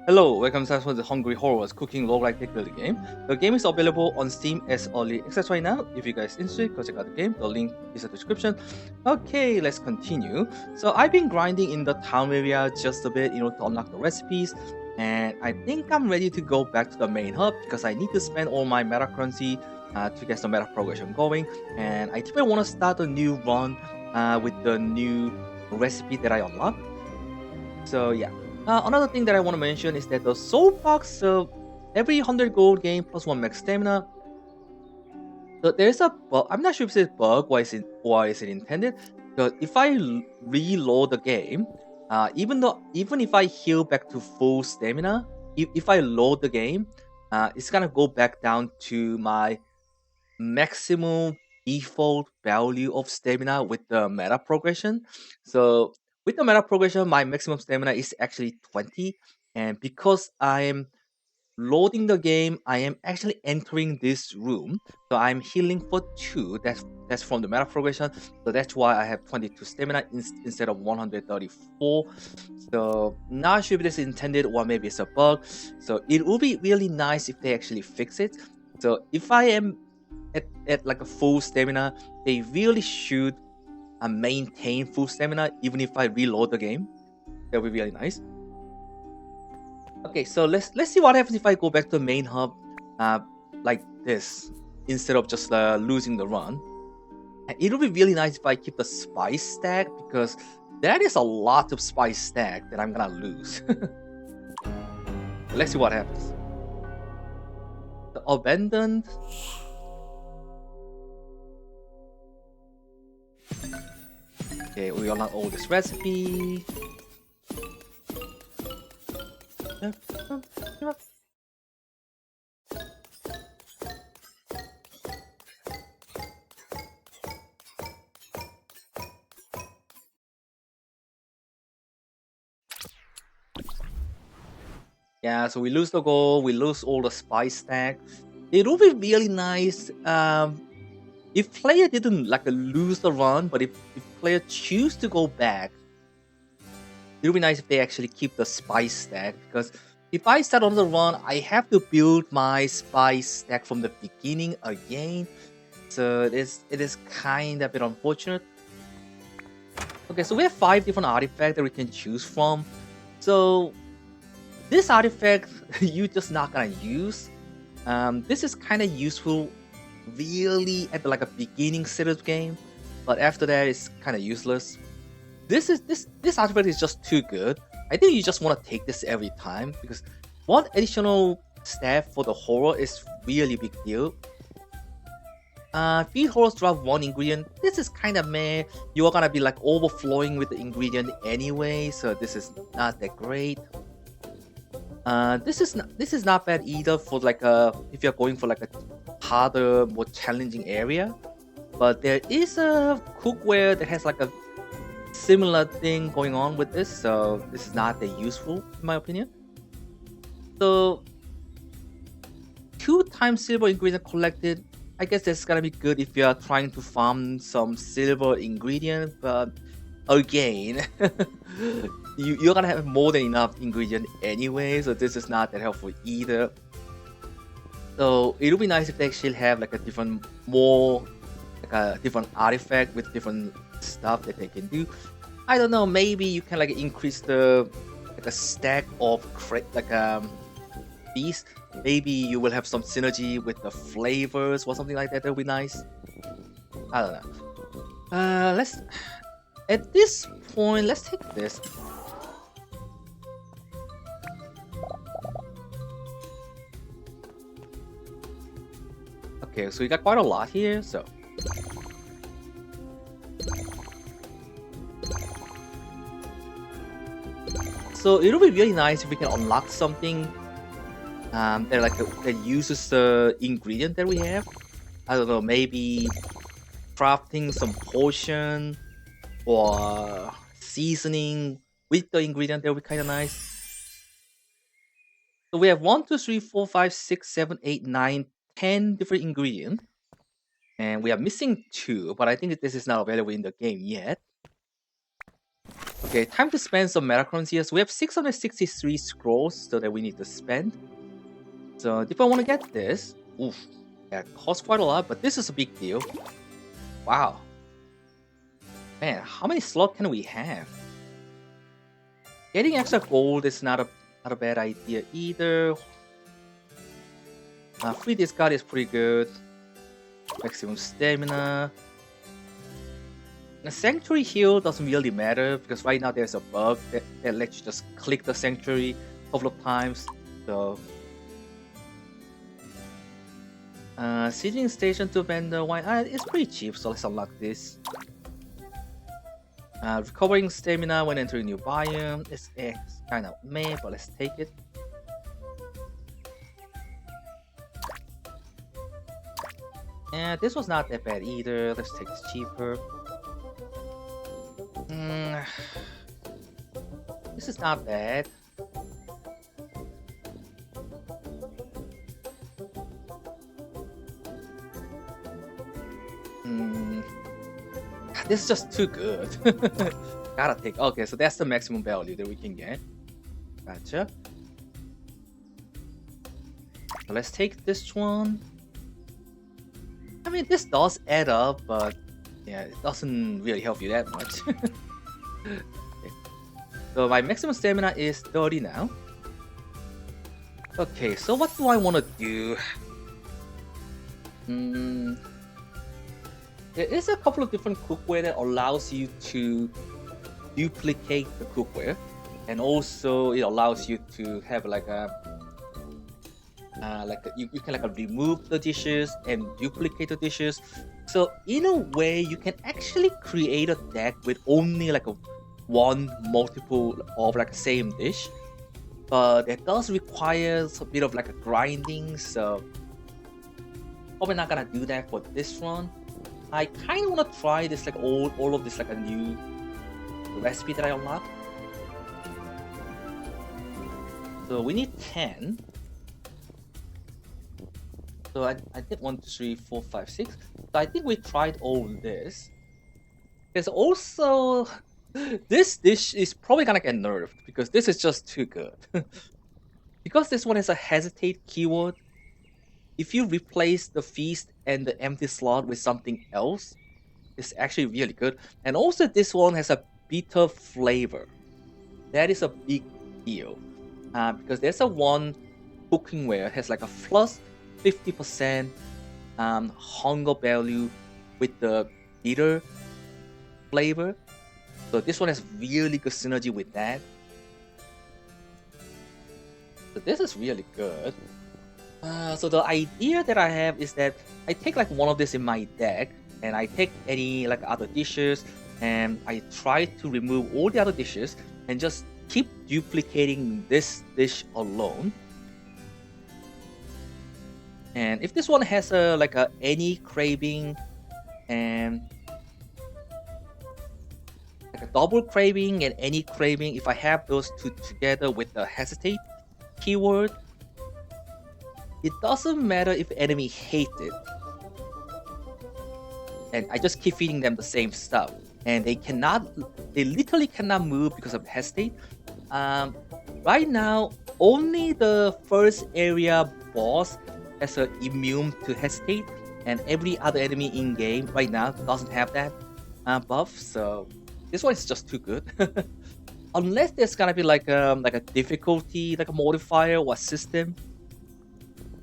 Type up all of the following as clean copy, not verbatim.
Hello, welcome to the Hungry Horrors Cooking Roguelike Deckbuilding game. The game is available on Steam as early access right now. If you guys interested, go check out the game. The link is in the description. Okay, let's continue. So I've been grinding in the town area just a bit, to unlock the recipes. And I think I'm ready to go back to the main hub because I need to spend all my meta currency to get some meta progression going. And I think I want to start a new run with the new recipe that I unlocked. So yeah. Another thing that I want to mention is that the soul box, every 100 gold gain plus 1 max stamina. So there's a bug. I'm not sure if it's a bug or is it intended. Because if I reload the game, even if I heal back to full stamina, if I load the game, it's gonna go back down to my maximum default value of stamina with the meta progression. So with the meta progression, my maximum stamina is actually 20. And because I'm loading the game, I am actually entering this room. So I'm healing for 2. That's from the meta progression. So that's why I have 22 stamina instead of 134. So not sure if this is intended or maybe it's a bug. So it would be really nice if they actually fix it. So if I am at like a full stamina, they really should maintain full stamina even if I reload the game. That would be really nice. Okay, so let's see what happens if I go back to the main hub like this instead of just losing the run. And it would be really nice if I keep the spice stack because that is a lot of spice stack that I'm gonna lose. Let's see what happens. The abandoned. Okay, we unlock all this recipe. Yeah, so we lose the goal, we lose all the spice stack. It would be really nice if player didn't like lose the run, but if player choose to go back, it would be nice if they actually keep the spice stack because if I start on the run, I have to build my spice stack from the beginning again. So it is kind of a bit unfortunate. Okay, so we have 5 different artifacts that we can choose from. So this artifact you just not gonna use. This is kind of useful really at like a beginning setup game, but after that it's kind of useless. This artifact is just too good. I think you just want to take this every time because one additional staff for the horror is really big deal. Feed horrors drop 1 ingredient. This is kind of meh. You are gonna be like overflowing with the ingredient anyway, so this is not that great. This is not bad either for like if you're going for like a harder, more challenging area. But there is a cookware that has like a similar thing going on with this, so this is not that useful in my opinion. So 2 times silver ingredient collected. I guess that's gonna be good if you are trying to farm some silver ingredient, but again, you're gonna have more than enough ingredient anyway, so this is not that helpful either. So it would be nice if they actually have like a different artifact with different stuff that they can do. I don't know, maybe you can like increase the like a stack of beast. Maybe you will have some synergy with the flavors or something like that. That would be nice. I don't know. Let's at this point let's take this. Okay, so we got quite a lot here, so it'll be really nice if we can unlock something that uses the ingredient that we have. I don't know, maybe crafting some potion or seasoning with the ingredient that would be kind of nice. So we have 1, 2, 3, 4, 5, 6, 7, 8, 9, 10 different ingredients. And we are missing 2, but I think this is not available in the game yet. Okay, time to spend some meta currency here. So we have 663 scrolls so that we need to spend. So if I want to get this, oof, yeah, it costs quite a lot, but this is a big deal. Wow. Man, how many slots can we have? Getting extra gold is not a bad idea either. Free discard is pretty good. Maximum stamina. The sanctuary heal doesn't really matter because right now there's a bug that lets you just click the sanctuary a couple of times. So seating station to vendor wine, it's pretty cheap, so let's unlock this. Recovering stamina when entering new biome, it's kind of meh, but let's take it. Yeah, this was not that bad either. Let's take this cheaper. This is not bad. This is just too good. Gotta take. Okay, so that's the maximum value that we can get. Gotcha. So let's take this one. I mean, this does add up, but yeah, it doesn't really help you that much. Okay. So my maximum stamina is 30 now. Okay, so what do I want to do? There is a couple of different cookware that allows you to duplicate the cookware, and also it allows you to have you can remove the dishes and duplicate the dishes. So in a way, you can actually create a deck with only one multiple of same dish, but it does require a bit of a grinding. So probably not gonna do that for this one. I kind of want to try this all of this a new recipe that I unlocked. So we need 10. So I did 1, 2, 3, 4, 5, 6. So I think we tried all this. There's also this dish is probably gonna get nerfed because this is just too good. Because this one has a hesitate keyword. If you replace the feast and the empty slot with something else, it's actually really good. And also this one has a bitter flavor. That is a big deal. Because there's a one cookingware has a plus 50% hunger value with the bitter flavor. So this one has really good synergy with that. So this is really good. So the idea that I have is that I take one of this in my deck, and I take any other dishes, and I try to remove all the other dishes and just keep duplicating this dish alone. And if this one has a any craving and a double craving and any craving, if I have those two together with the hesitate keyword, it doesn't matter if enemy hate it. And I just keep feeding them the same stuff. And they literally cannot move because of hesitate. Right now, only the first area boss has an immune to hesitate. And every other enemy in game right now doesn't have that buff. So this one is just too good. Unless there's gonna be a difficulty, a modifier or a system.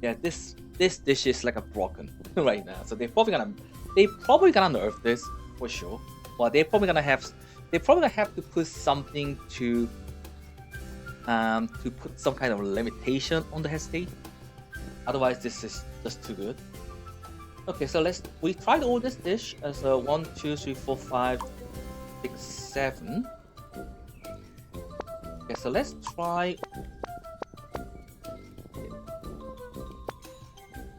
Yeah, this dish is broken right now. So they're probably gonna nerf this for sure. Well, they're probably gonna have to put something to put some kind of limitation on the hesitate. Otherwise, this is just too good. Okay, so we tried all this dish as a 1, 2, 3, 4, 5, 6, 7. Okay, so let's try.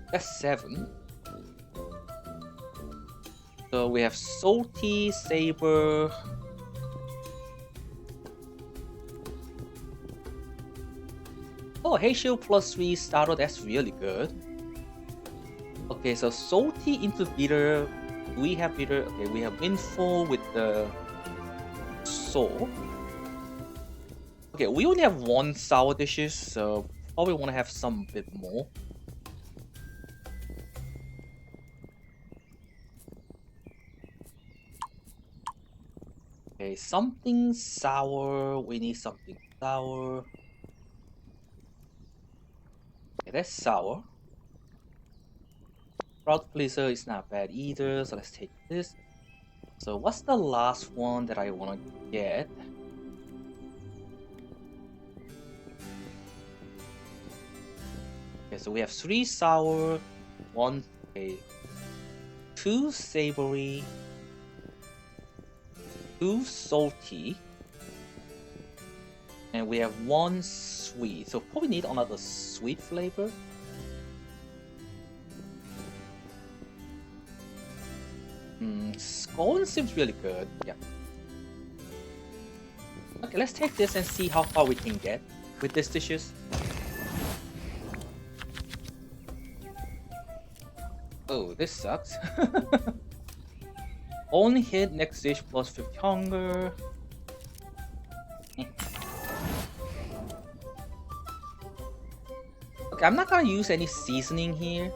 That's 7. So we have salty, saber. Oh, Hay Shield +3 starter, that's really good. Okay, so salty into bitter. Do we have bitter? Okay, we have windfall with the soul. Okay, we only have one sour dishes, so probably want to have some bit more. Okay, something sour. We need something sour. Okay, that's sour. Crowd pleaser is not bad either, so let's take this. So what's the last one that I want to get? Okay, so we have 3 sour, 1, okay, 2 savory, 2 salty, and we have 1 sweet. So probably need another sweet flavor. Scone seems really good. Yeah. Okay, let's take this and see how far we can get with these dishes. Oh, this sucks. Only hit next dish plus 50 hunger. Okay, I'm not gonna use any seasoning here.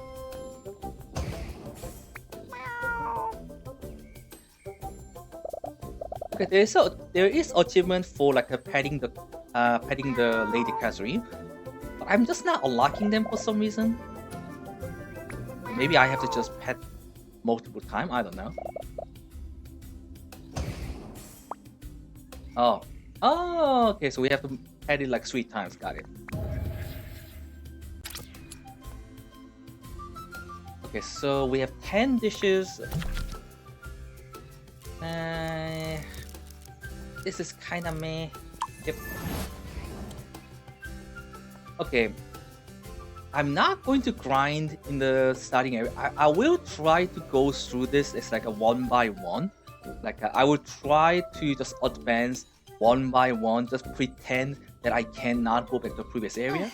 Okay, there is achievement for like petting the lady Catherine, but I'm just not unlocking them for some reason. Maybe I have to just pet multiple times. I don't know. Oh, okay. So we have to pet it like 3 times. Got it. Okay, so we have 10 dishes. This is kind of meh. Yep. Okay. I'm not going to grind in the starting area. I will try to go through this as like a 1 by 1. Like I will try to just advance 1 by 1. Just pretend that I cannot go back to the previous area,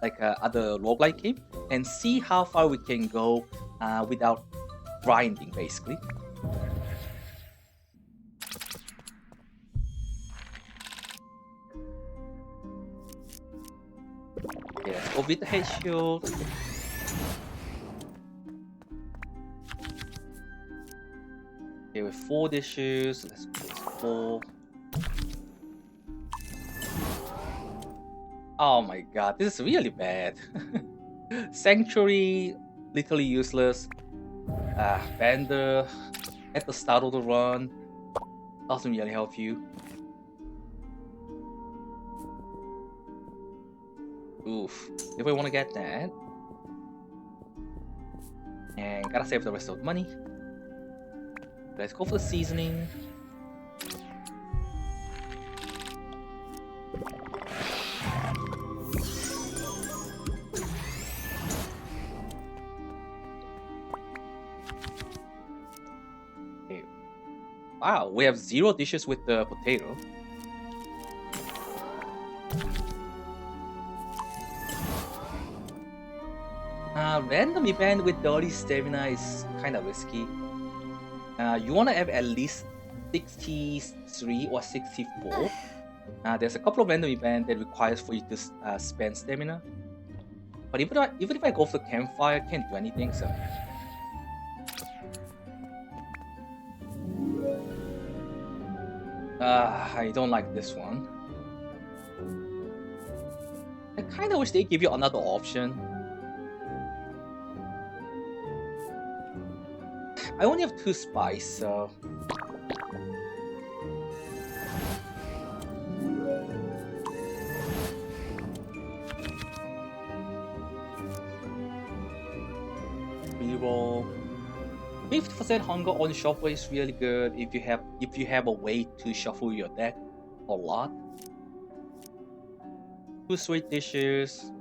like other roguelike game, and see how far we can go without grinding, basically. Yeah, let's go with the head shield. Okay, with 4 dishes, let's go with 4. Oh my god, this is really bad. Sanctuary, literally useless. Bender at the start of the run doesn't really help you. Oof, if we want to get that. And gotta save the rest of the money. Let's go for the seasoning. Okay. Wow, we have 0 dishes with the potato. Random event with dirty stamina is kind of risky. You want to have at least 63 or 64. There's a couple of random events that requires for you to spend stamina. But even if I go for the campfire, I can't do anything, so... I don't like this one. I kind of wish they give you another option. I only have 2 spice, so... Reroll. 50% hunger on shuffle is really good if you have a way to shuffle your deck a lot. 2 sweet dishes.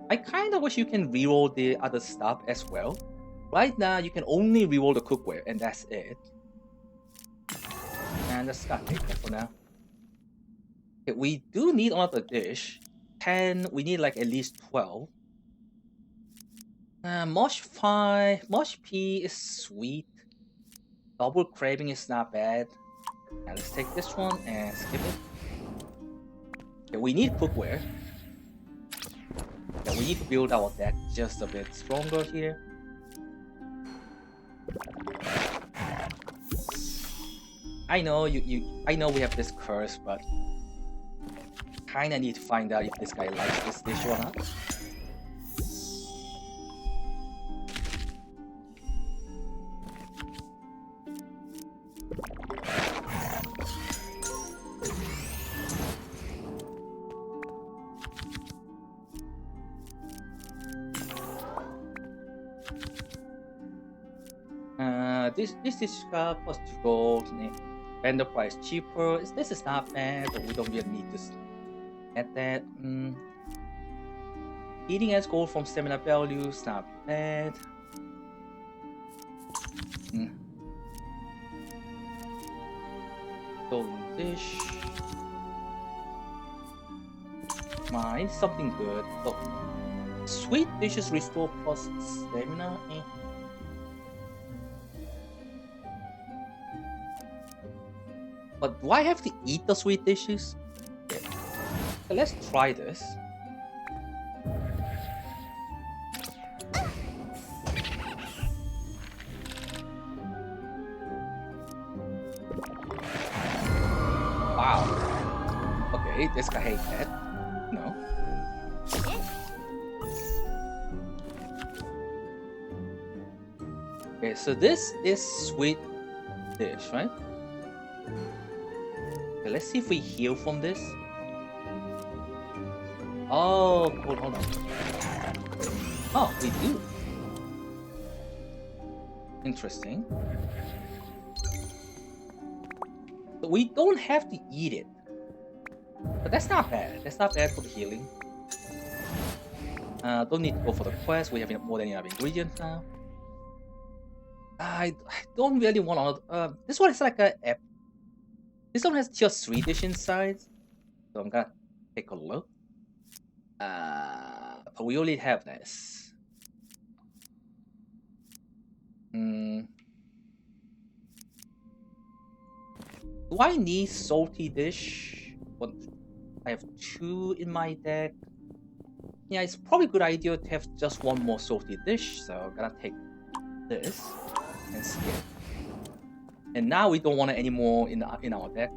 I kind of wish you can reroll the other stuff as well. Right now, you can only reroll the cookware, and that's it. And let's not take that for now. Okay, we do need another dish. 10, we need like at least 12. Mosh pie, mosh pea is sweet. Double craving is not bad. Now let's take this one and skip it. Okay, we need cookware. Okay, we need to build our deck just a bit stronger here. I know I know we have this curse, but kinda need to find out if this guy likes this dish or not. This dish cost 2 gold. Vendor price cheaper. This is not bad, but we don't really need to add that. Eating as gold from stamina values, not bad. Golden dish. Mine, something good. Oh. Sweet dishes restore plus stamina. But do I have to eat the sweet dishes? Okay. So let's try this. Wow. Okay, this guy hates that. No. Okay, so this is sweet dish, right? Okay, let's see if we heal from this. Oh, hold on. Oh, we do. Interesting. But we don't have to eat it. But that's not bad. That's not bad for the healing. Don't need to go for the quest. We have more than enough ingredients now. I don't really want to. This one is like a. This one has just 3 dish inside, so I'm gonna take a look. But we only have this. Do I need salty dish? What? I have 2 in my deck. Yeah, it's probably a good idea to have just 1 more salty dish, so I'm gonna take this and skip. And now we don't want it anymore in our deck.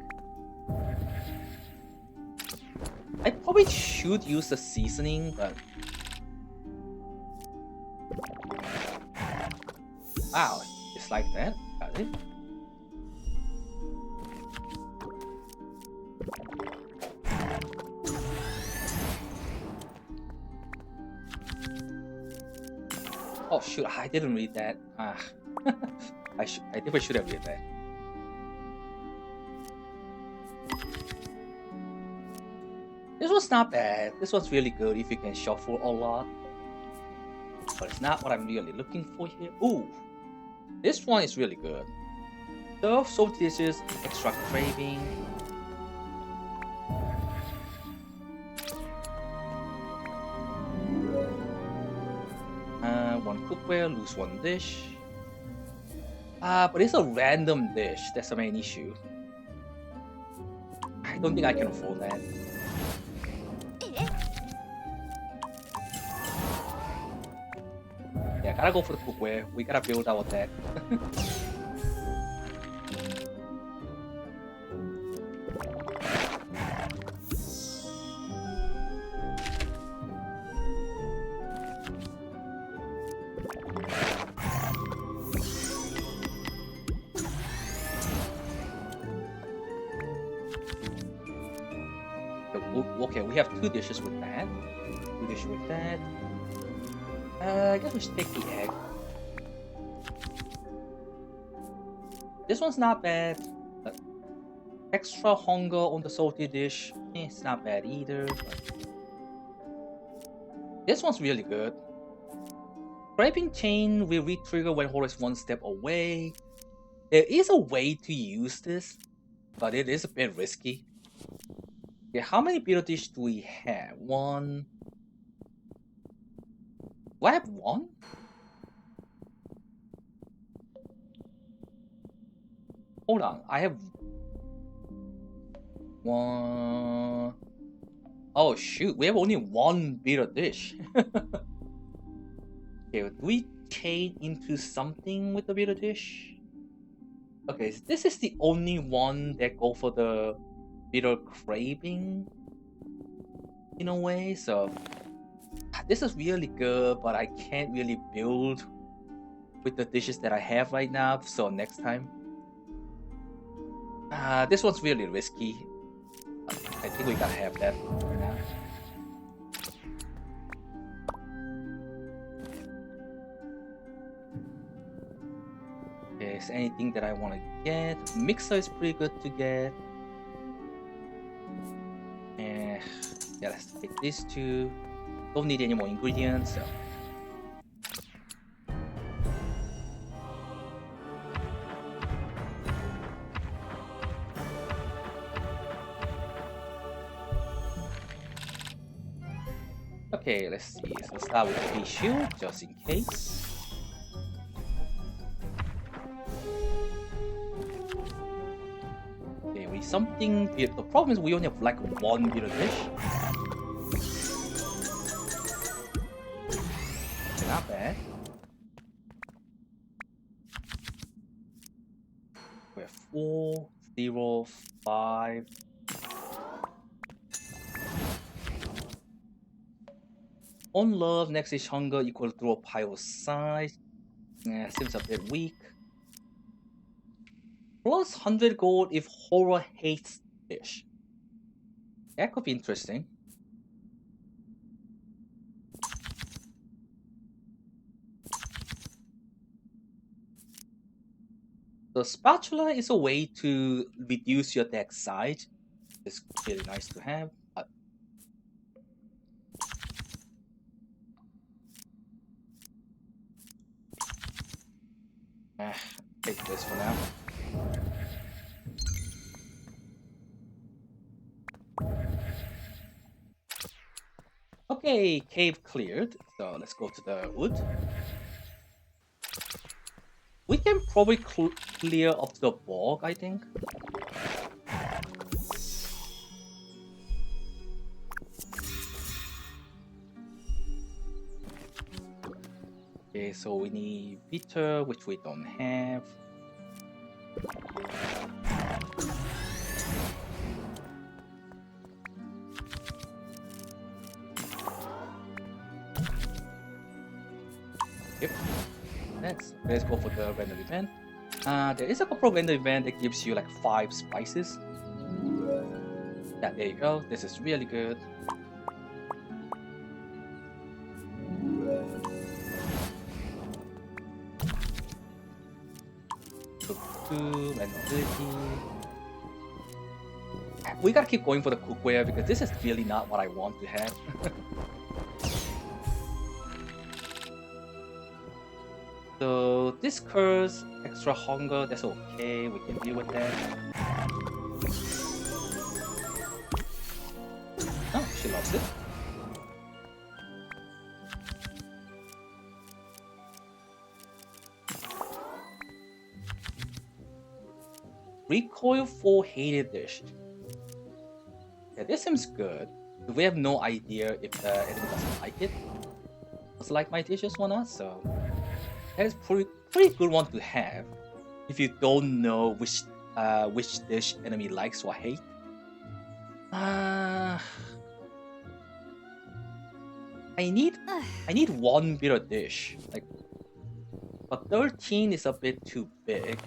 I probably should use the seasoning, but wow, it's like that. Got it. Oh shoot, I didn't read that. I definitely should have read that. This was not bad. This was really good if you can shuffle a lot. But it's not what I'm really looking for here. Ooh, this one is really good. Serve salty dishes, extra craving. One cookware, lose 1 dish. But it's a random dish. That's the main issue. I don't think I can afford that. Yeah, gotta go for the cookware. We gotta build our deck. Okay, we have 2 dishes with that. 2 dishes with that. I guess we should take the egg. This one's not bad. But extra hunger on the salty dish. It's not bad either. But this one's really good. Craving chain will re-trigger when Horror is 1 step away. There is a way to use this, but it is a bit risky. Yeah, how many bitter dish do we have? 1. Do I have 1? Hold on, I have One. Oh shoot, we have only one bitter dish. Okay, do we chain into something with the bitter dish? Okay, so this is the only one that go for the bitter craving in a way. So this is really good, but I can't really build with the dishes that I have right now. So next time, this one's really risky. I think we gotta have that for now. Okay, is anything that I want to get? Mixer is pretty good to get. And yeah, let's take these two. Don't need any more ingredients. So. Okay, let's see. So start with 3 shield, just in case. Okay, we something. The problem is we only have like one bitter dish. Okay, not bad. We have 4, 0, 5. On love, next is hunger equal to a pile size. Seems a bit weak. Plus 100 gold if horror hates fish. That could be interesting. The spatula is a way to reduce your deck size. It's really nice to have. Take this for now. Okay, cave cleared. So let's go to the wood. We can probably clear up the bog, I think. Okay, so we need bitter, which we don't have. Yep. Let's go for the random event. There is a couple of random event that gives you like 5 spices. Yeah, there you go. This is really good. So 2 and 30. We gotta keep going for the cookware because this is really not what I want to have. So this curse, extra hunger, that's okay. We can deal with that. Oh, she loves it. Recoil for hated dish. Yeah, this seems good. We have no idea if the enemy doesn't like it. Doesn't like my dishes or not, so that is pretty good one to have if you don't know which dish enemy likes or hate. I need one bitter dish. Like, but 13 is a bit too big.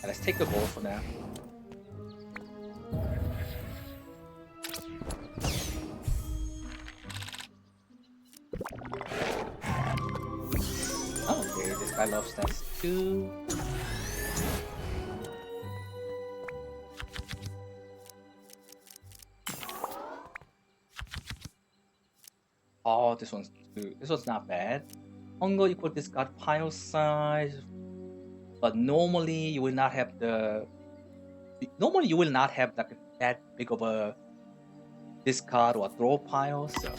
Let's take a gold for now. Oh, okay, this guy loves that too. Oh, this one's not bad. Hunger equal discard pile size, but normally you will not have that big of a discard or throw pile. So,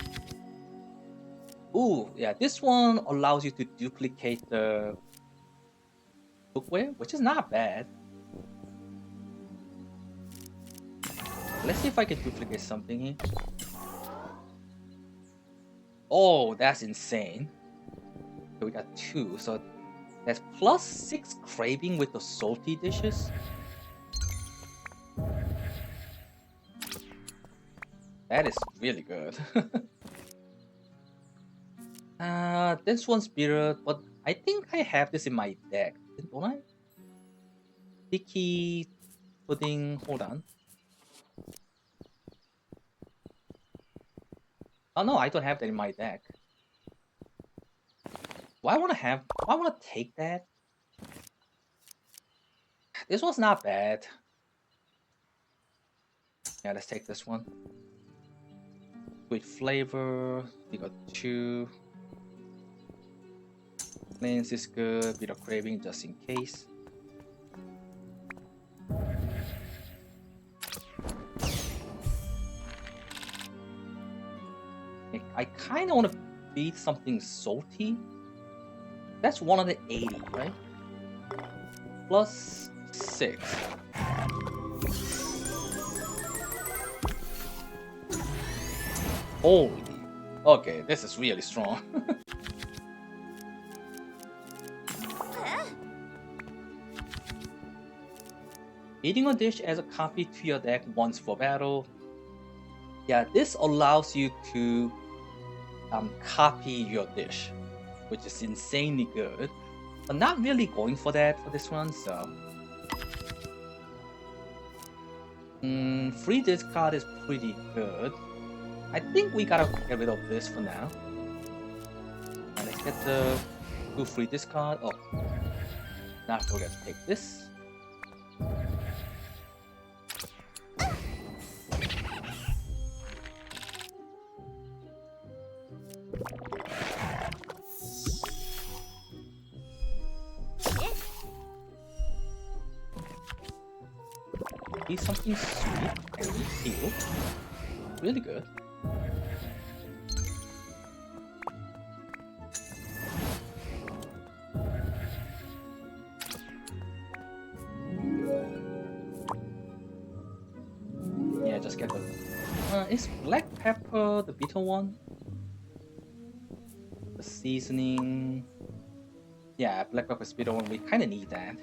ooh, yeah, this one allows you to duplicate the cookware, which is not bad. Let's see if I can duplicate something here. Oh, that's insane. So we got 2, so that's +6 craving with the salty dishes. That is really good. This one's bitter, but I think I have this in my deck, don't I? Sticky pudding, hold on. Oh no, I don't have that in my deck. Why I wanna take that? This one's not bad. Yeah, let's take this one. Sweet flavor, we got 2. Cleanse is good, bit of craving just in case. I kinda wanna beat something salty. That's 180, right? +6. Holy. Okay, this is really strong. Eating a dish as a copy to your deck once for battle. Yeah, this allows you to copy your dish, which is insanely good. I'm not really going for that for this one, so. Free discard is pretty good. I think we gotta get rid of this for now. And let's get the 2 free discard. Oh, not forget to take this. Be something sweet and heal. Really good. Yeah, just get the. Is black pepper the bitter one? The seasoning. Yeah, black pepper is bitter one. We kind of need that.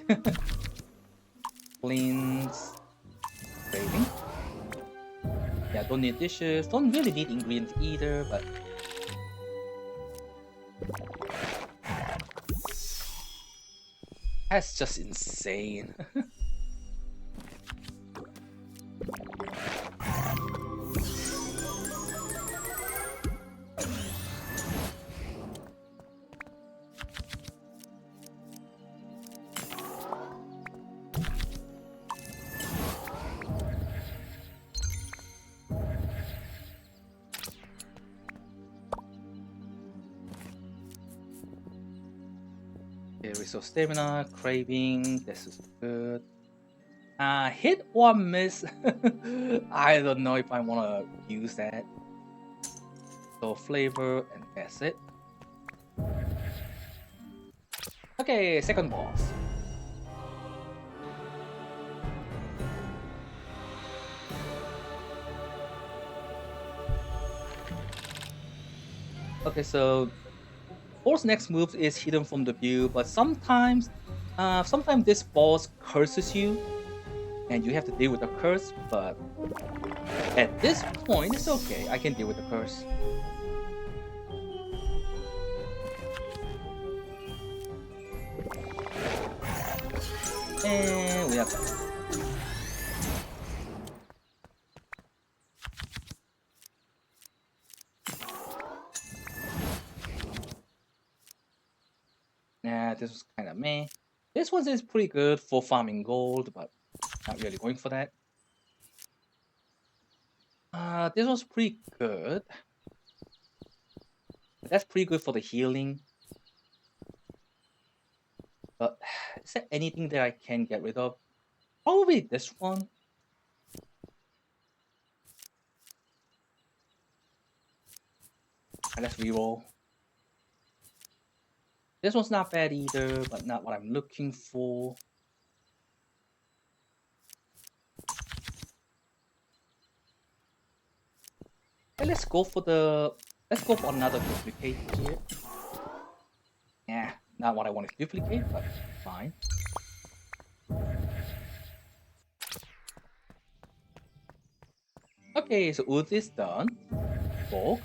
Cleanse. Craving. Yeah, don't need dishes. Don't really need ingredients either, but. That's just insane. Okay, restore stamina, craving, this is good. Hit or miss. I don't know if I want to use that. So flavor and acid. Okay, second boss. Okay, so Force next move is hidden from the view, but sometimes this boss curses you, and you have to deal with the curse. But at this point, it's okay. I can deal with the curse. And we have that. Nah, this was kind of meh. This one is pretty good for farming gold, but not really going for that. This was pretty good. That's pretty good for the healing. But is there anything that I can get rid of? Probably this one. Let's reroll. This one's not bad either, but not what I'm looking for. Okay, let's go for another duplicate here. Yeah, not what I want to duplicate, but fine. Okay, so wood is done. Go.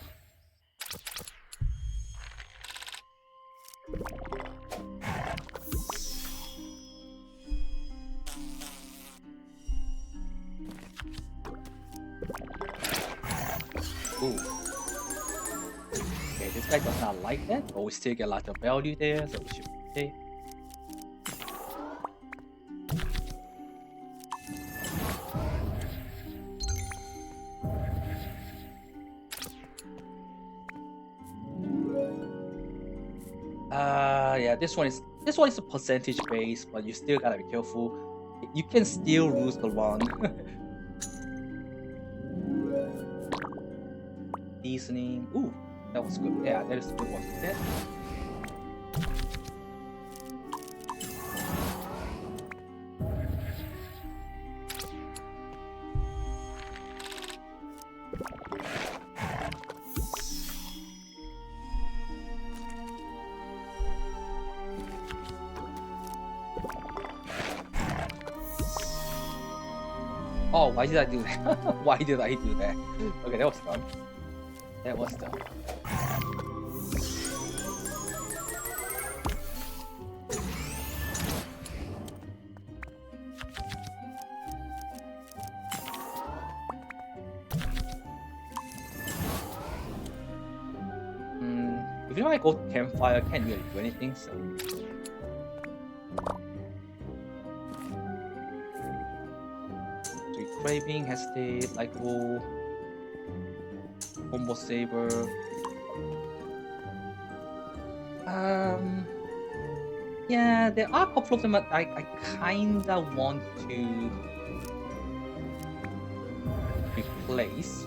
Ooh. Okay, this guy does not like that, but we still get a lot of value there, so we should be okay. Yeah, this one is a percentage base, but you still gotta be careful. You can still lose the run. Seasoning. Ooh, that was good. Yeah, that is a good one to get. Oh, why did I do that? Why did I do that? Okay, that was dumb. That was dumb. If you want to go to campfire, can't really do anything, so. Craving, hesitate, like wool, combo saber. Yeah, there are a couple of them that I kinda want to replace.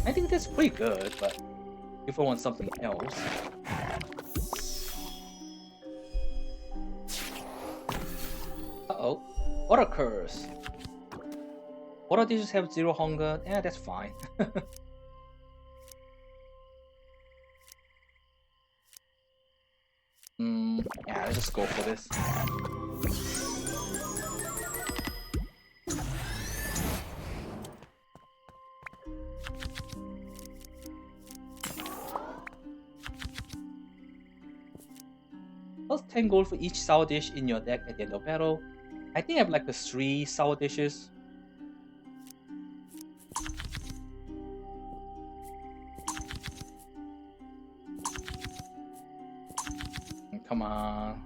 I think that's pretty good, but if I want something else. Uh-oh. Water curse. Water dishes have 0 hunger. Yeah, that's fine. Yeah, let's just go for this. Plus 10 gold for each sour dish in your deck at the end of battle. I think I have like the 3 sour dishes. Come on.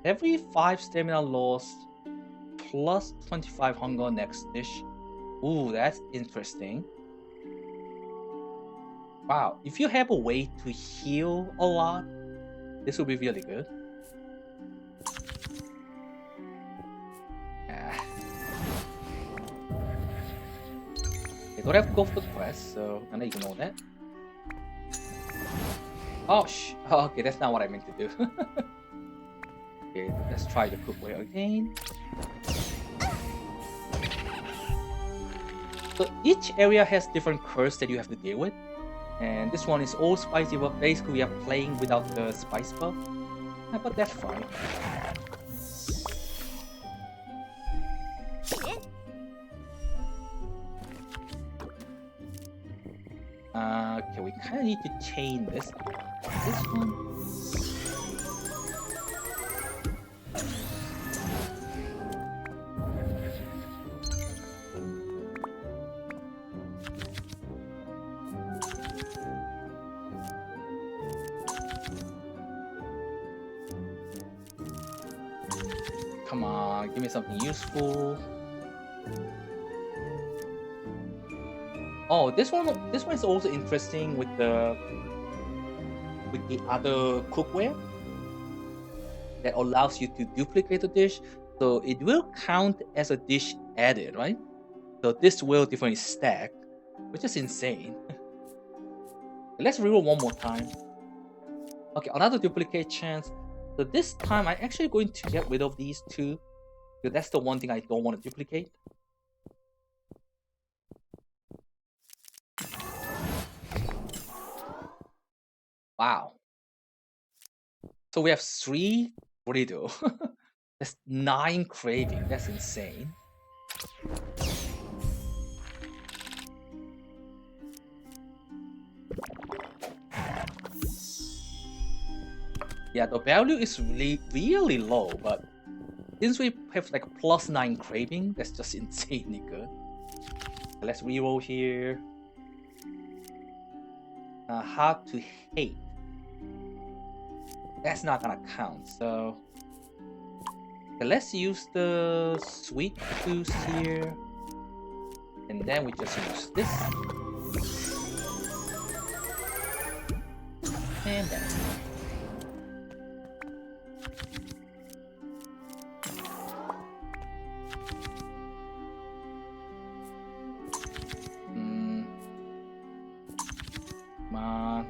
Every 5 stamina lost, plus 25 hunger next dish. Ooh, that's interesting. Wow, if you have a way to heal a lot, this will be really good. They don't have to go for the quest, so I'm gonna ignore that. Oh, okay, that's not what I meant to do. Okay, let's try the cookware again. So each area has different curse that you have to deal with. And this one is all spicy, but basically we are playing without the spice buff. Yeah, but that's fine. Okay, we kind of need to chain this. This one. Come on, give me something useful. Oh, this one is also interesting with the other cookware that allows you to duplicate the dish, so it will count as a dish added, right? So this will definitely stack, which is insane. Let's reroll one more time. Okay, another duplicate chance. So this time I'm actually going to get rid of these two, because that's the one thing I don't want to duplicate. Wow. So we have 3 burrito. That's 9 craving. That's insane. Yeah, the value is really low, but since we have like +9 craving, that's just insanely good. Let's reroll here. Hard to hate. That's not gonna count, so okay, let's use the sweet juice here. And then we just use this. And then. Come on.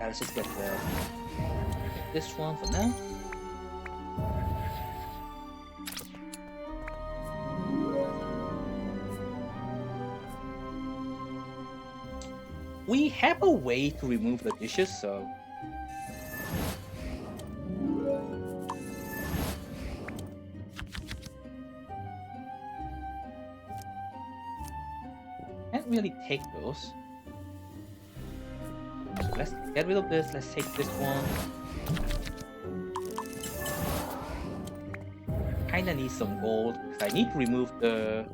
Let's just get this one for now. We have a way to remove the dishes, so can't really take those. So let's get rid of this. Let's take this one. Kinda need some gold because I need to remove the.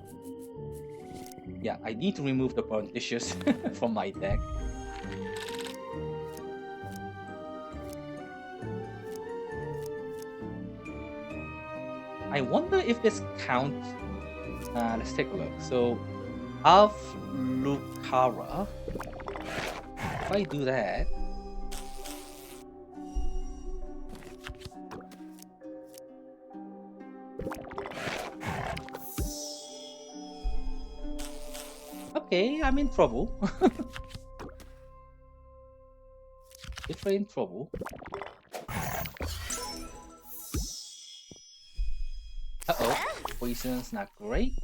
Yeah, I need to remove the burnt dishes from my deck. I wonder if this counts. Let's take a look. So, of Lucara. If I do that, okay, I'm in trouble. If we're in trouble. Uh-oh, poison's not great.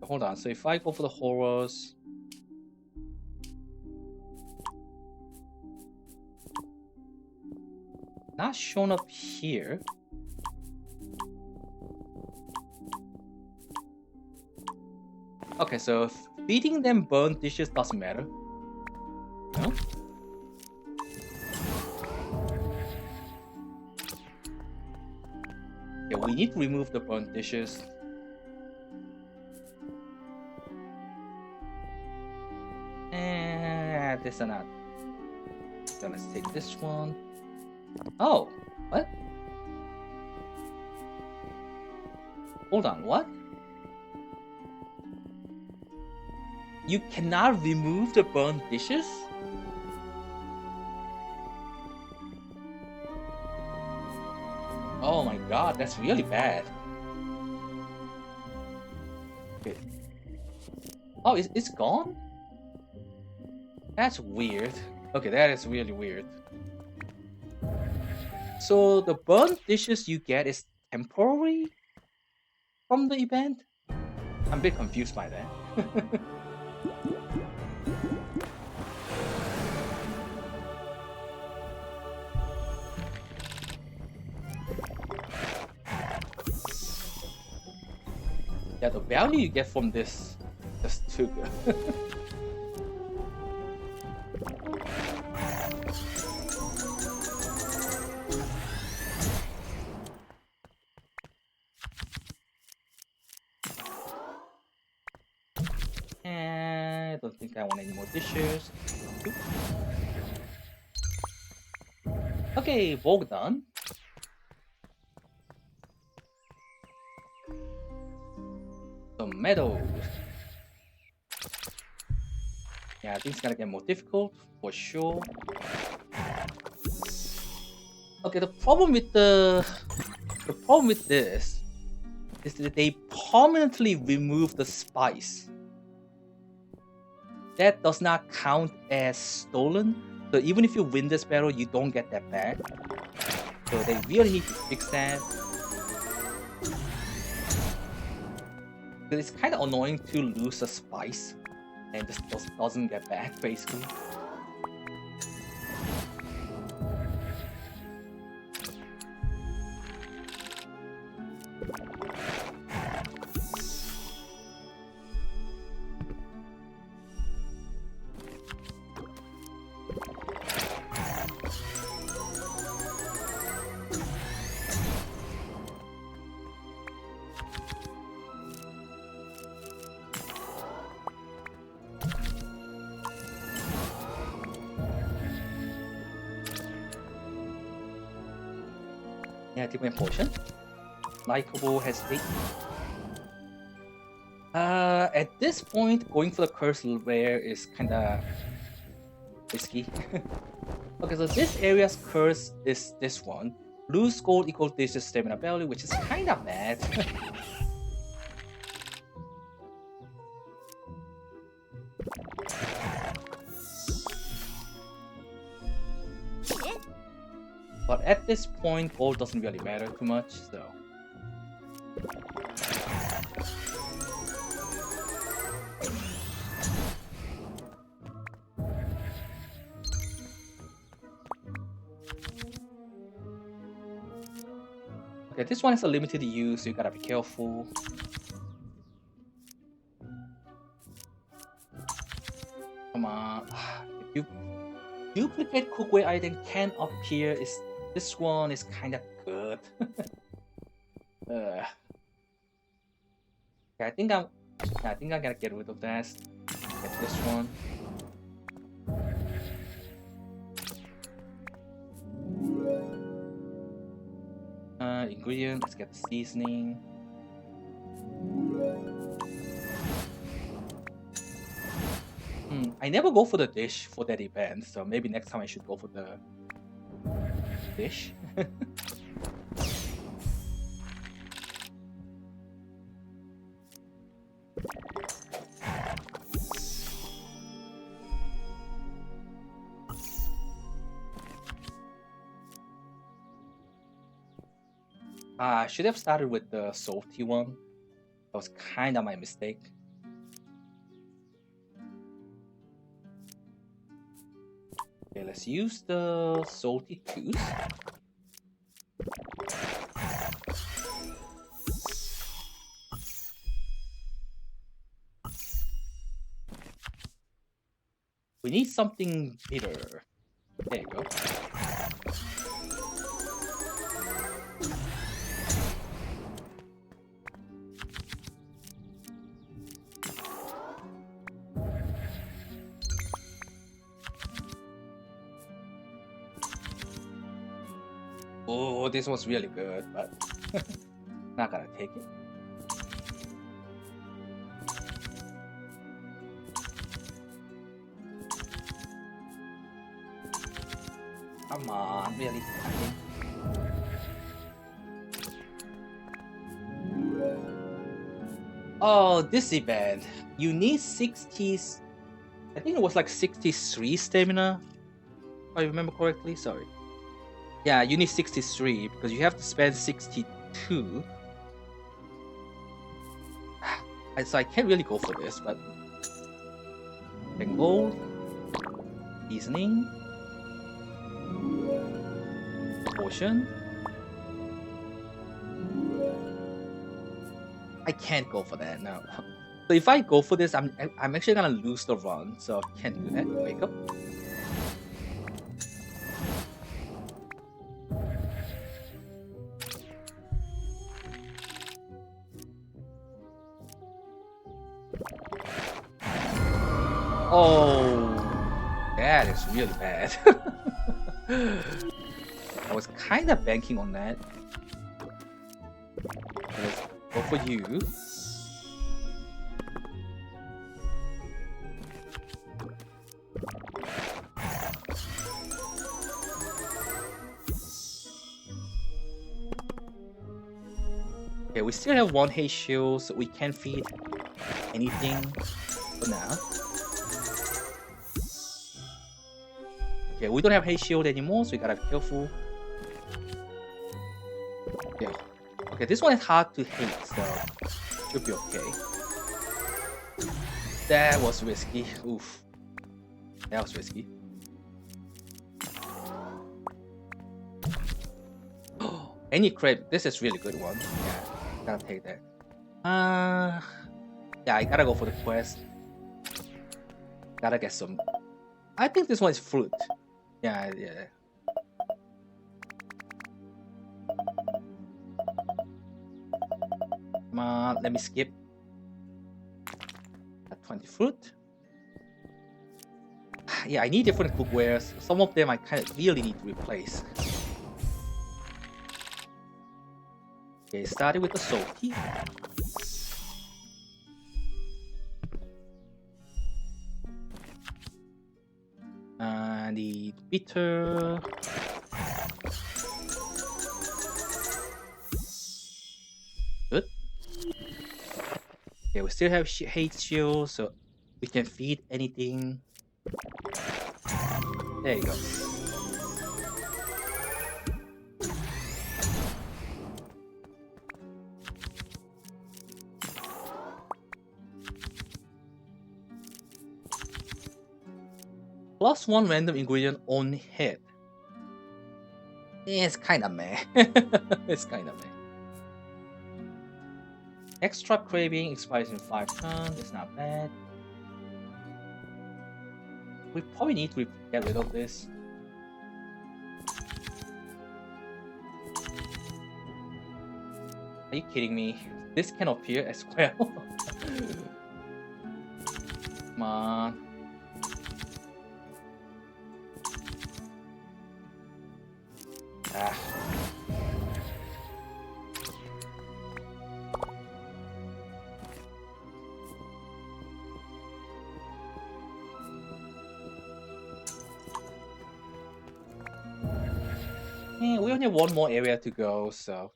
Hold on, so if I go for the horrors, not shown up here. Okay, so feeding them burnt dishes doesn't matter. No? Yeah, we need to remove the burnt dishes. And this or not. So let's take this one. Oh, what? Hold on, what? You cannot remove the burnt dishes? Oh my god, that's really bad. Okay. Oh, it's gone? That's weird. Okay, that is really weird. So the burnt dishes you get is temporary from the event? I'm a bit confused by that. Yeah, the value you get from this is too good. And I don't think I want any more dishes. Okay, Vogue done. Some medals. Yeah, I think it's gonna get more difficult for sure. Okay, the problem with this is that they permanently remove the spice that does not count as stolen. So even if you win this battle, you don't get that back. So they really need to fix that. Because it's kind of annoying to lose a spice and just doesn't get back, basically. Yeah, take my potion. Likeable has 8. At this point, going for the curse rare is kinda risky. Okay, so this area's curse is this one. Lose gold equals this stamina value, which is kinda bad. But at this point, gold doesn't really matter too much, so. Okay, this one is a limited use, so you gotta be careful. Come on. If you duplicate cookware item can appear, this one is kinda good. Yeah, I think I'm gonna get rid of that. Get this one. Ingredient, let's get the seasoning. I never go for the dish for that event, so maybe next time I should go for the dish. I should have started with the salty one. That was kind of my mistake. Okay, let's use the salty juice. We need something bitter. There you go. Oh, this was really good, but not gonna take it. Come on, really? Oh, this event. You need 60s. I think it was like 63 stamina. If I remember correctly, sorry. Yeah, you need 63 because you have to spend 62. So I can't really go for this, but then gold, seasoning, potion. I can't go for that now. So if I go for this, I'm actually gonna lose the run, so I can't do that. Wake up. Oh, that is really bad. I was kind of banking on that. Let's go for you. Okay, we still have one haste shield, so we can feed anything for now. Okay, we don't have hate shield anymore, so we gotta be careful. Yeah. Okay, this one is hard to hate, so should be okay. That was risky. Oof. That was risky. Any crab, this is really good one. Yeah, gotta take that. Yeah, I gotta go for the quest. Gotta get some. I think this one is fruit. Yeah. Come on, let me skip. 20 fruit. Yeah, I need different cookwares. Some of them I kind of really need to replace. Okay, starting with the salty. And the bitter. Good. Okay, we still have hate shield, so we can feed anything. There you go. +1 random ingredient on hit. It's kinda meh. It's kinda meh. Extra craving expires in 5 turns. It's not bad. We probably need to get rid of this. Are you kidding me? This can appear as well. Come on. Ah. Yeah, we only have one more area to go, so.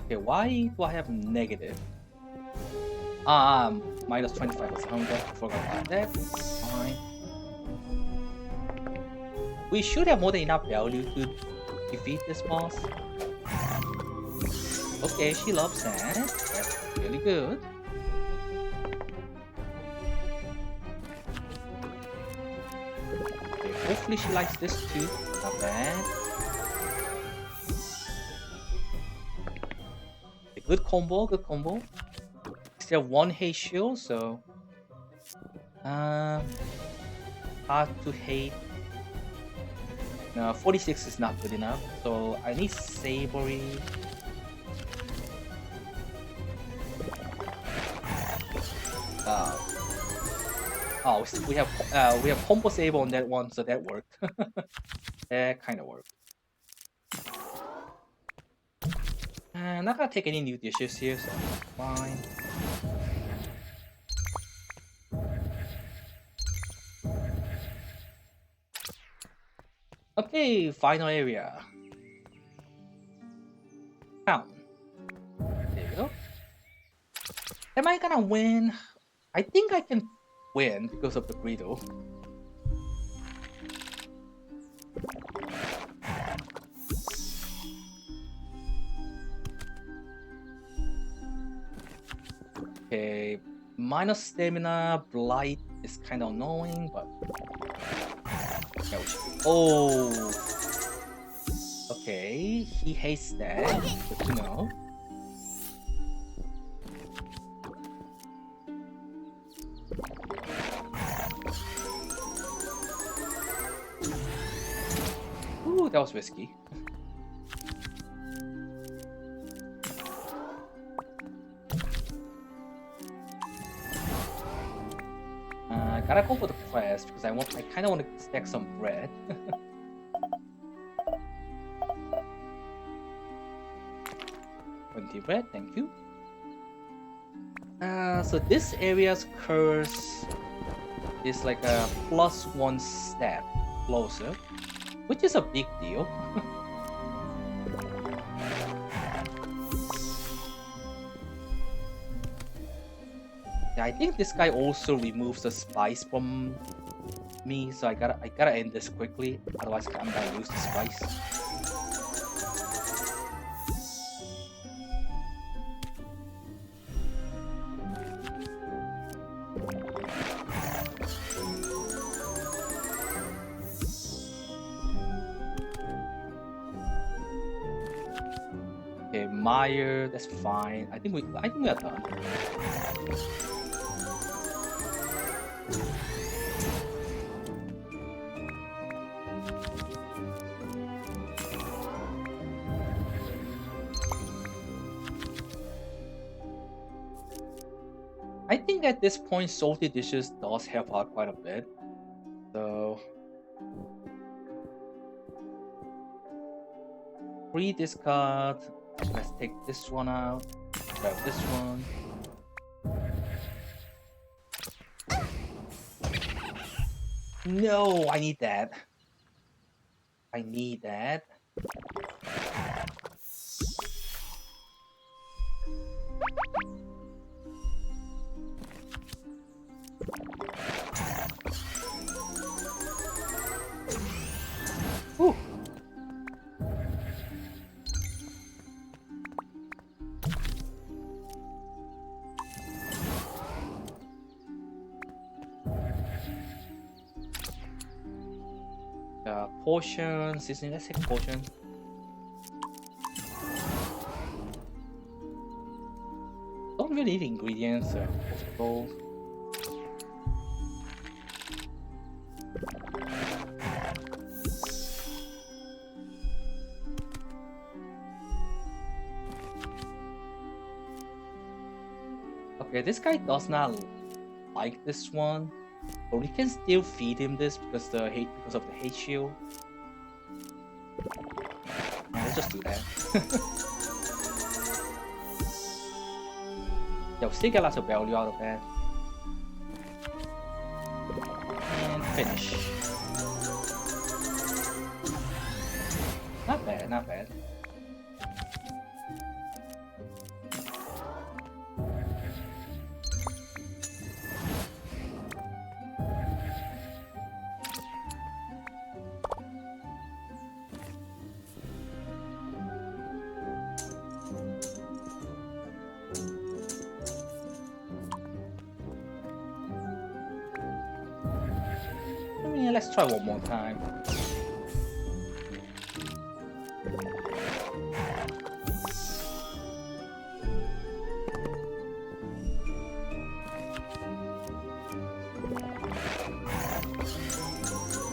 Okay, why do I have negative? Minus 25% hunger. Forgot about that. Fine. We should have more than enough value to defeat this boss. Okay, she loves that. That's really good. Okay, hopefully she likes this too. Not bad. Okay, good combo, good combo. Still have 1 hate shield, so hard to hate. No, 46 is not good enough, so I need savory. Oh, we have combo save on that one, so that worked. That kind of worked. I'm not gonna take any new dishes here, so fine. Okay, final area. Town. There you go. Am I gonna win? I think I can win because of the burrito. Okay, minus stamina, blight is kind of annoying, but yeah, we should be. Oh, okay, he hates that. Good to know. Ooh, that was risky. I gotta go for the quest because I kind of want to stack some bread. 20 bread, thank you. So this area's curse is like a +1 step closer. which is a big deal. Yeah, I think this guy also removes the spice from me, so I gotta end this quickly, otherwise I'm gonna lose the spice. Okay, Meyer, that's fine. I think we are done. I think at this point, salty dishes does help out quite a bit. So, free discard. Let's take this one out. Grab this one. No, I need that. I need that. Whew. Potion, seasoning. Let's take potion. Don't really need ingredients. Gold. Okay, this guy does not like this one, but we can still feed him this because of the hate shield. Let's just do that. Yeah, we still get lots of value out of that. And finish. Not bad, not bad. Let's try one more time.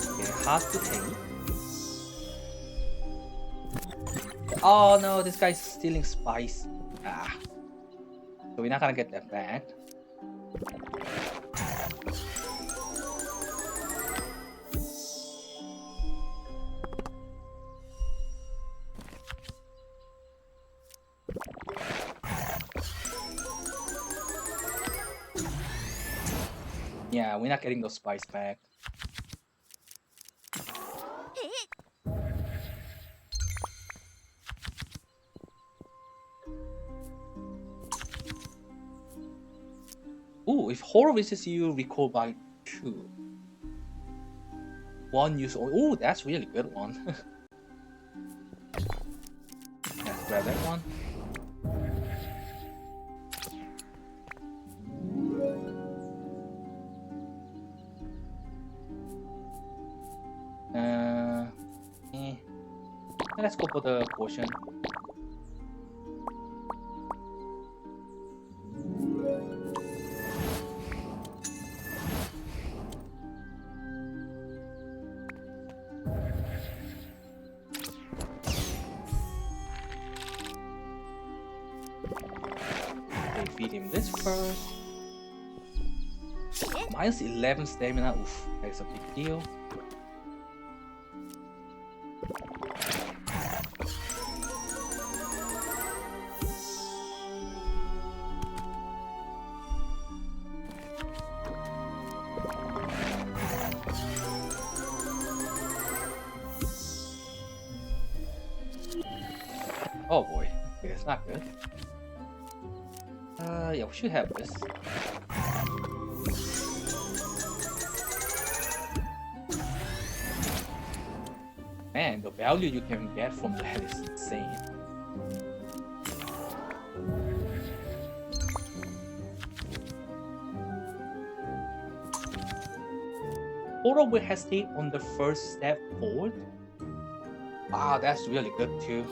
Okay, hard to take. Oh no, this guy's stealing spice. Ah. So we're not gonna get that back. Yeah, we're not getting those spice back. Ooh, if horror visits you, recall by 2. 1 use only. Ooh, that's really good one. Let's grab that one. Let's go for the potion. Okay, feed him this first. Minus 11 stamina. Oof, that's a big deal. Oh boy. Okay, it's not good. Yeah, we should have this. Man, the value you can get from that is insane. Portal will hesitate on the first step forward. Wow, that's really good too.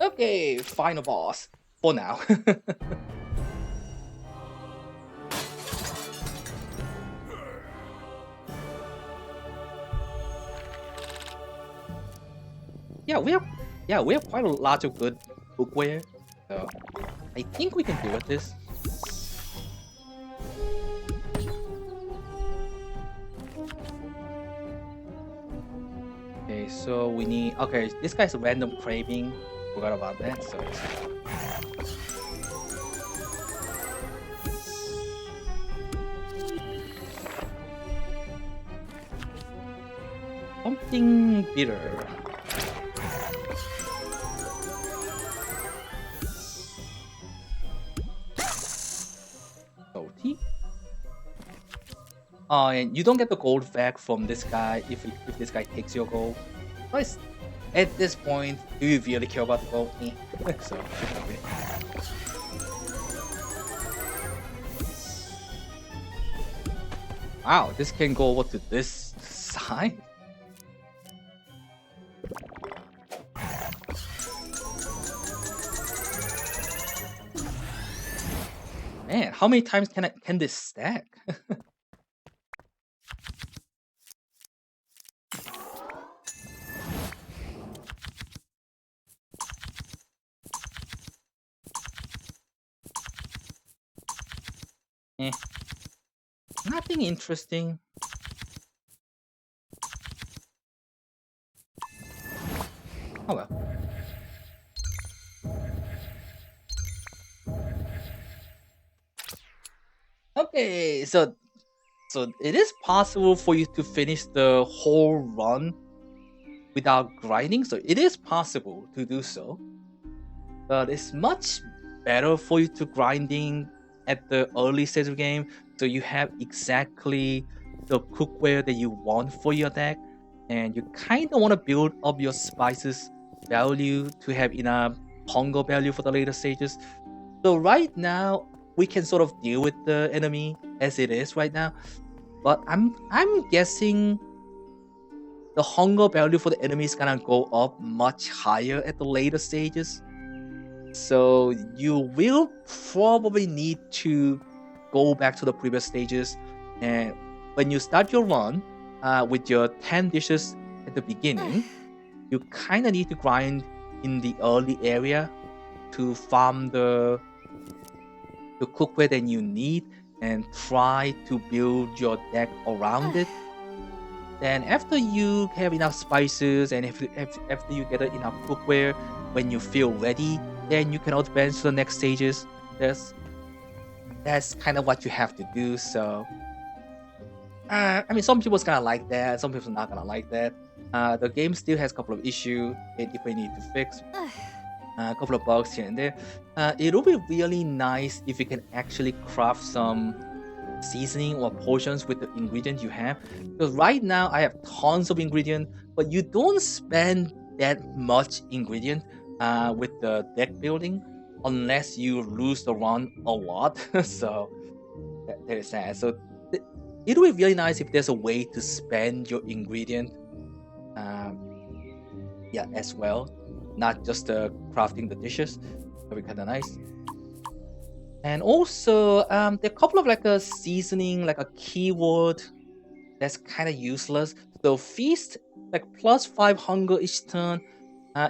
Okay, final boss for now. yeah, we have quite a lot of good cookware, so I think we can deal with this. Okay, so we need. Okay, this guy's random craving. Forgot about that. So something bitter. Salty. And you don't get the gold back from this guy if this guy takes your gold. But at this point, do you really care about the gold? So, okay. Wow, this can go over to this side. Man, how many times can this stack? eh, nothing interesting. Oh well. Okay, so it is possible for you to finish the whole run without grinding. So it is possible to do so, but it's much better for you to grinding at the early stage of the game, so you have exactly the cookware that you want for your deck, and you kind of want to build up your spices value to have enough hunger value for the later stages. So right now we can sort of deal with the enemy as it is right now, but I'm guessing the hunger value for the enemy is gonna go up much higher at the later stages. So you will probably need to go back to the previous stages, and when you start your run with your 10 dishes at the beginning, you kind of need to grind in the early area to farm the cookware that you need and try to build your deck around it. Then after you have enough spices and after you get enough cookware, when you feel ready, then you can advance to the next stages. That's kind of what you have to do. So I mean, some people's gonna like that, some people not gonna like that. The game still has a couple of issues that they need to fix. A couple of bugs here and there. It'll be really nice if you can actually craft some seasoning or potions with the ingredients you have. Because right now I have tons of ingredient, but you don't spend that much ingredient with the deck building unless you lose the run a lot. So that is that. So it would be really nice if there's a way to spend your ingredient, um, yeah, as well, not just crafting the dishes. That would be kind of nice. And also, there are a couple of like a seasoning, like a keyword that's kind of useless. So feast, like +5 hunger each turn.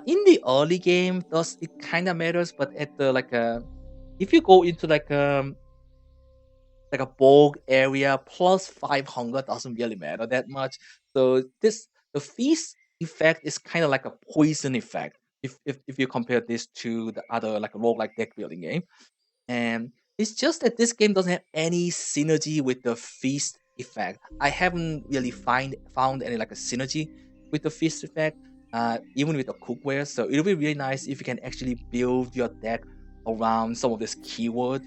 In the early game, does it kind of matters, but at the if you go into like a bog area, +5 hunger doesn't really matter that much. So the feast effect is kind of like a poison effect if you compare this to the other like roguelike deck building game. And it's just that this game doesn't have any synergy with the feast effect. I haven't really found any like a synergy with the feast effect, even with the cookware. So it'll be really nice if you can actually build your deck around some of this keyword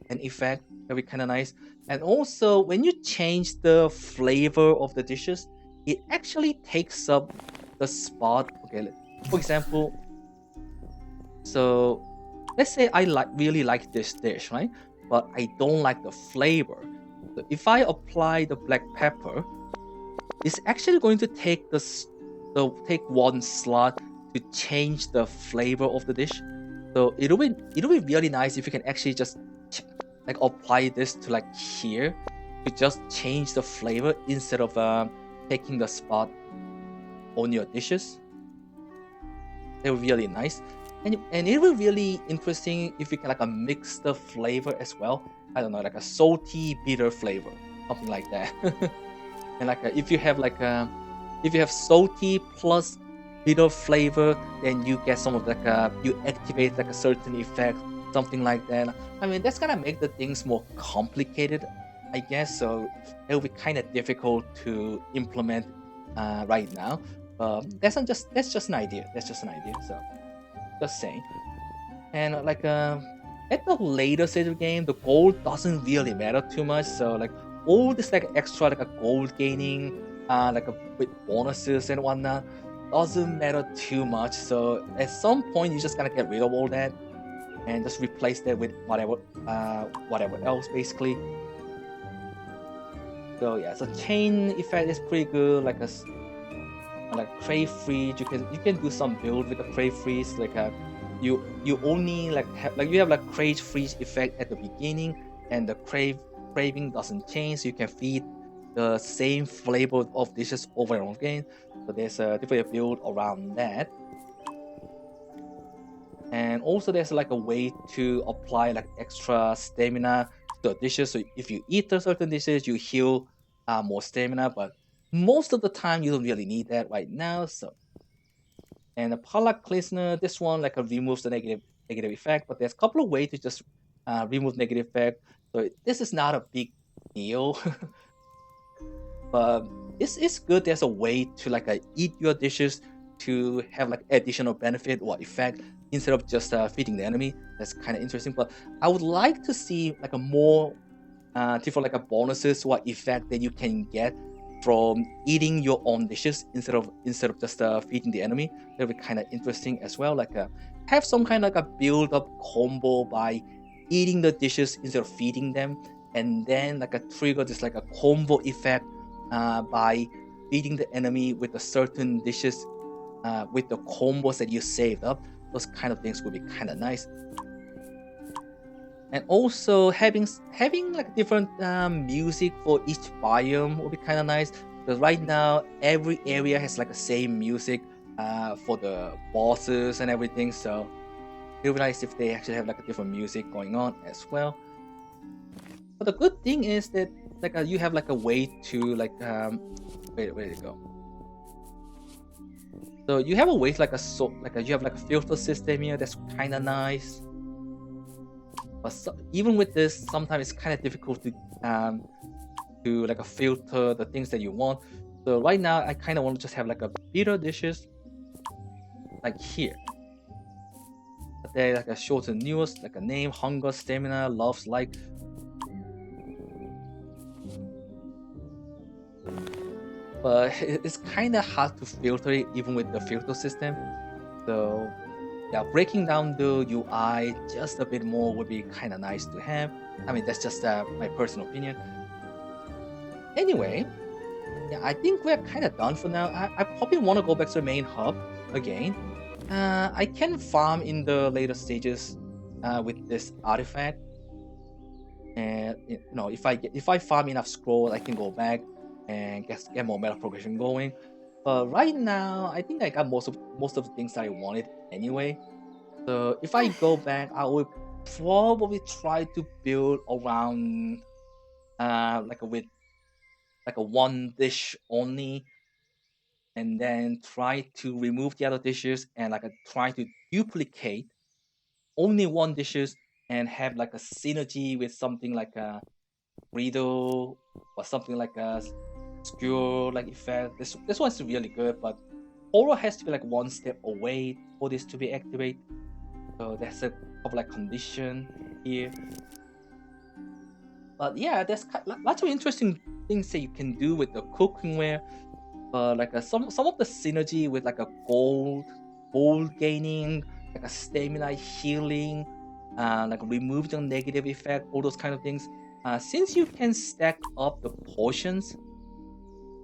and effect. That'll be kind of nice. And also, when you change the flavor of the dishes, it actually takes up the spot. Okay, for example, so let's say I really like this dish, right? But I don't like the flavor. So if I apply the black pepper, it's actually going to take take one slot to change the flavor of the dish. So it'll be really nice if you can actually just like apply this to like here to just change the flavor instead of taking the spot on your dishes. They were really nice, and it was really interesting if you can like mix the flavor as well. I don't know, like a salty bitter flavor, something like that. And like if you have if you have salty plus bitter flavor, then you get some of like you activate like a certain effect, something like that. I mean, that's gonna make the things more complicated, I guess. So it will be kind of difficult to implement right now. That's just an idea. That's just an idea. So just saying. And at the later stage of the game, the gold doesn't really matter too much. So like all this like extra like a gold gaining, with bonuses and whatnot, doesn't matter too much. So at some point, you just gotta get rid of all that and just replace that with whatever else basically. So yeah, so chain effect is pretty good. Like crave freeze, you can do some build with the crave freeze. You only like you have like crave freeze effect at the beginning, and the craving doesn't change. So you can feed the same flavor of dishes over and over again. So there's a different build around that. And also there's like a way to apply like extra stamina to the dishes. So if you eat a certain dishes, you heal more stamina, but most of the time you don't really need that right now. So, and the palette cleaner, this one removes the negative effect, but there's a couple of ways to just remove negative effect. So this is not a big deal. But it's good. There's a way to eat your dishes to have like additional benefit or effect instead of just feeding the enemy. That's kind of interesting. But I would like to see like a more different bonuses or effect that you can get from eating your own dishes instead of just feeding the enemy. That'll be kind of interesting as well. Have some kind of like a build up combo by eating the dishes instead of feeding them, and then like a trigger this like a combo effect by feeding the enemy with a certain dishes with the combos that you saved up. Those kind of things would be kind of nice. And also having like different music for each biome would be kind of nice. Because right now every area has like the same music for the bosses and everything. So it would be nice if they actually have like a different music going on as well. But the good thing is that you have like a way to wait, where did it go? So you have a way you have like a filter system here that's kind of nice. But even with this, sometimes it's kind of difficult to filter the things that you want. So right now, I kind of want to just have like a bitter dishes, like here. But they like a short and newest, like a name, hunger, stamina, loves, like. But it's kind of hard to filter it even with the filter system. So yeah, breaking down the UI just a bit more would be kind of nice to have. I mean, that's just my personal opinion. Anyway, yeah, I think we're kind of done for now. I probably want to go back to the main hub again. I can farm in the later stages with this artifact, and if I farm enough scroll, I can go back and get more meta progression going. But right now, I think I got most of the things that I wanted anyway. So if I go back, I would probably try to build around with like a one dish only and then try to remove the other dishes and like try to duplicate only one dishes and have like a synergy with something like a burrito or something like a skewer like effect. This one's really good, but horror has to be like one step away for this to be activated. So that's a of like condition here. But yeah, there's lots of interesting things that you can do with the cookware. Like some of the synergy with like a gold gaining, like a stamina healing, like removing the negative effect, all those kind of things. Since you can stack up the portions,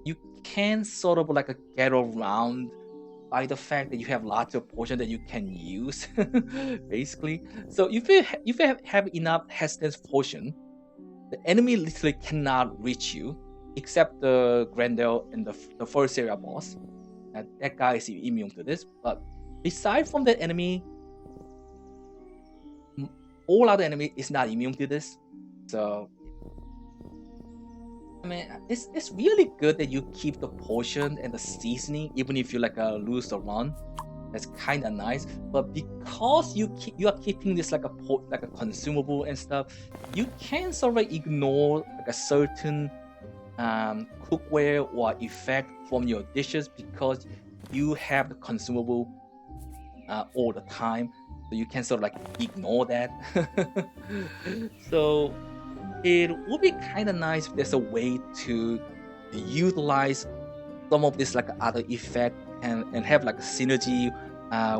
you can sort of like get around by the fact that you have lots of portions that you can use, basically. So if you have enough Heston's portion, the enemy literally cannot reach you, except the Grendel and the first area boss. That guy is immune to this. But aside from that enemy, all other enemy is not immune to this. So I mean, it's really good that you keep the portion and the seasoning, even if you like lose the run. That's kind of nice. But because you are keeping this like a consumable and stuff, you can sort of ignore like a certain cookware or effect from your dishes because you have the consumable all the time, so you can sort of like ignore that. So it would be kind of nice if there's a way to utilize some of this like other effect and have like a synergy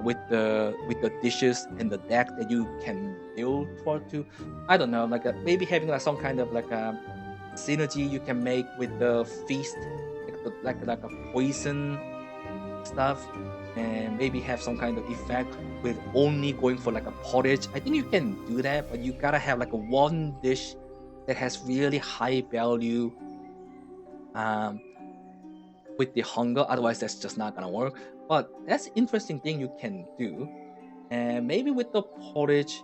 with the dishes and the deck that you can build toward to. I don't know, like maybe having like some kind of like a synergy you can make with the feast, like a poison stuff, and maybe have some kind of effect with only going for like a porridge. I think you can do that, but you gotta have like a one dish that has really high value um, with the hunger. Otherwise, that's just not gonna work. But that's interesting thing you can do, and maybe with the porridge,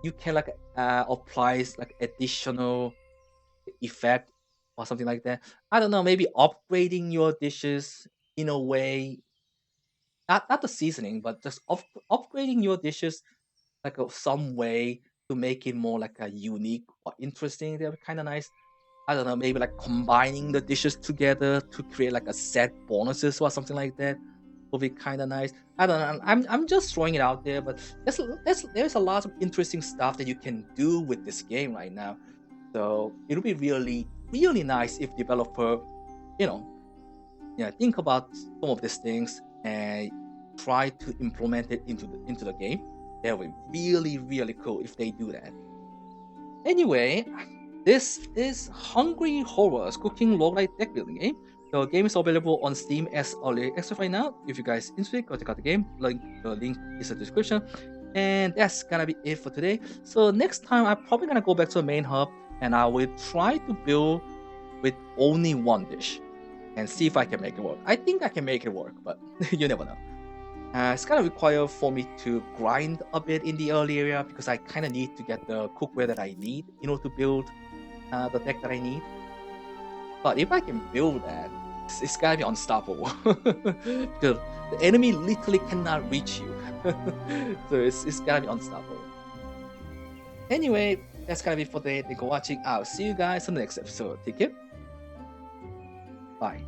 you can like apply like additional effect or something like that. I don't know. Maybe upgrading your dishes in a way, not the seasoning, but just upgrading your dishes like some way to make it more like a unique or interesting. They're kind of nice. I don't know, maybe like combining the dishes together to create like a set bonuses or something like that would be kind of nice. I don't know. I'm just throwing it out there, but there's a lot of interesting stuff that you can do with this game right now. So it'll be really nice if developer, you know, think about some of these things and try to implement it into the game. That would be really cool if they do that. Anyway, this is Hungry Horrors Cooking Roguelike Deck Building Game. The game is available on Steam as early access right now. If you guys interested, go check out the game. The link is in the description. And that's gonna be it for today. So next time, I'm probably gonna go back to the main hub and I will try to build with only one dish and see if I can make it work. I think I can make it work, but you never know. It's kind of required for me to grind a bit in the early area because I kind of need to get the cookware that I need in order to build the deck that I need. But if I can build that, it's gotta be unstoppable. Because the enemy literally cannot reach you. So it's gotta be unstoppable. Anyway, that's gonna be for today. Thank you for watching. I'll see you guys on the next episode. Take care. Bye.